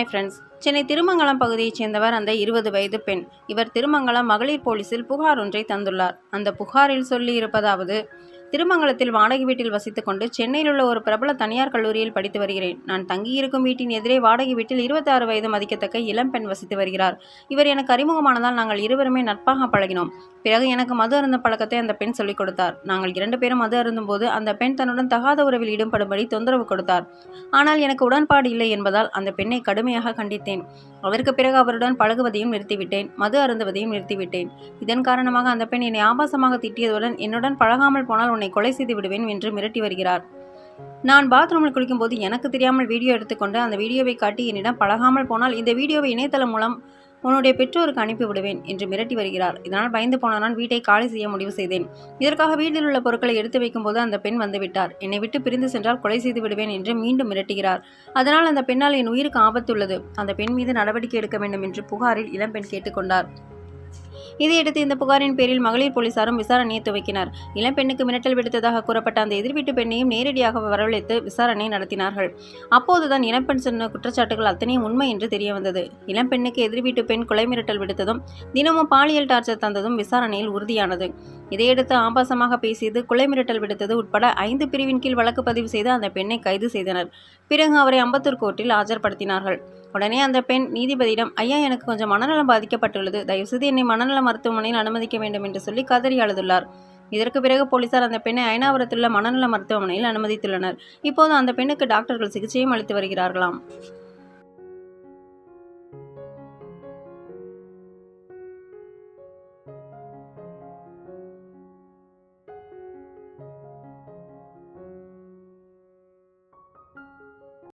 Hi friends, Chennai Thirumangalam பகுதியைச் சேர்ந்தவர் அந்த 20 வயது பெண். இவர் திருமங்கலம் மகளிர் போலீசில் புகார் ஒன்றை தந்துள்ளார். அந்த புகாரில் சொல்லியிருப்பதாவது: திருமங்கலத்தில் வாடகை வீட்டில் வசித்துக் கொண்டு சென்னையில் உள்ள ஒரு பிரபல தனியார் கல்லூரியில் படித்து வருகிறேன். நான் தங்கியிருக்கும் வீட்டின் எதிரே வாடகை வீட்டில் 26 வயது மதிக்கத்தக்க இளம்பெண் வசித்து வருகிறார். இவர் எனக்கு அறிமுகமானதால் நாங்கள் இருவருமே நட்பாக பழகினோம். பிறகு எனக்கு மது அருந்தும் பழக்கத்தை அந்த பெண் சொல்லிக் கொடுத்தார். நாங்கள் 2 பேரும் மது அருந்தும் போது அந்த பெண் தன்னுடன் தகாத உறவில் ஈடுபடும்படி தொந்தரவு கொடுத்தார். ஆனால் எனக்கு உடன்பாடு இல்லை என்பதால் அந்த பெண்ணை கடுமையாக கண்டித்தேன். அதற்கு பிறகு அவருடன் பழகுவதையும் நிறுத்திவிட்டேன், மது அருந்துவதையும் நிறுத்திவிட்டேன். இதன் காரணமாக அந்த பெண் என்னை ஆபாசமாக திட்டியதுடன் என்னுடன் பழகாமல் போனால் உன்னை கொலை செய்து விடுவேன் என்று மிரட்டி வருகிறார். நான் பாத்ரூமில் குளிக்கும்போது எனக்கு தெரியாமல் வீடியோ எடுத்துக்கொண்டு அந்த வீடியோவை காட்டி என்னிடம் பழகாமல் போனால் இந்த வீடியோவை இணையதளம் மூலம் உன்னுடைய பெற்றோருக்கு அனுப்பி விடுவேன் என்று மிரட்டி வருகிறார். இதனால் பயந்து போன நான் வீட்டை காலி செய்ய முடிவு செய்தேன். இதற்காக வீட்டில் உள்ள பொருட்களை எடுத்து வைக்கும்போது அந்த பெண் வந்துவிட்டார். என்னை விட்டு பிரிந்து சென்றால் கொலை செய்து விடுவேன் என்று மீண்டும் மிரட்டுகிறார். அதனால் அந்த பெண்ணால் என் உயிருக்கு ஆபத்து உள்ளது. அந்த பெண் மீது நடவடிக்கை எடுக்க வேண்டும் என்று புகாரில் இளம்பெண் கேட்டுக்கொண்டார். இதையடுத்து இந்த புகாரின் பேரில் மகளிர் போலீசாரும் விசாரணையை துவக்கினர். இளம்பெண்ணுக்கு மிரட்டல் விடுத்ததாக கூறப்பட்ட அந்த எதிர்வீட்டு பெண்ணையும் நேரடியாக வரவழைத்து விசாரணை நடத்தினார்கள். அப்போதுதான் இளம்பெண் சொன்ன குற்றச்சாட்டுகள் அத்தனையும் உண்மை என்று தெரியவந்தது. இளம்பெண்ணுக்கு எதிர்வீட்டு பெண் கொலை மிரட்டல் விடுத்ததும் தினமும் பாலியல் டார்ச்சர் தந்ததும் விசாரணையில் உறுதியானது. இதையடுத்து ஆபாசமாக பேசியது, கொலை மிரட்டல் விடுத்தது உட்பட 5 பிரிவின் கீழ் வழக்கு பதிவு செய்து அந்த பெண்ணை கைது செய்தனர். பிறகு அவரை அம்பத்தூர் கோர்ட்டில் ஆஜர்படுத்தினார்கள். உடனே அந்த பெண் நீதிபதியிடம், ஐயா, எனக்கு கொஞ்சம் மனநலம் பாதிக்கப்பட்டுள்ளது, தயவுசெய்து என்னை மனநல மருத்துவமனையில் அனுமதிக்க வேண்டும் என்று சொல்லி கதறி அழுதுள்ளார். இதற்கு பிறகு போலீசார் அந்த பெண்ணை அயனாவரத்தில் உள்ள மனநல மருத்துவமனையில் அனுமதித்துள்ளனர். இப்போது அந்த பெண்ணுக்கு டாக்டர்கள் சிகிச்சையும் அளித்து வருகிறார்களாம்.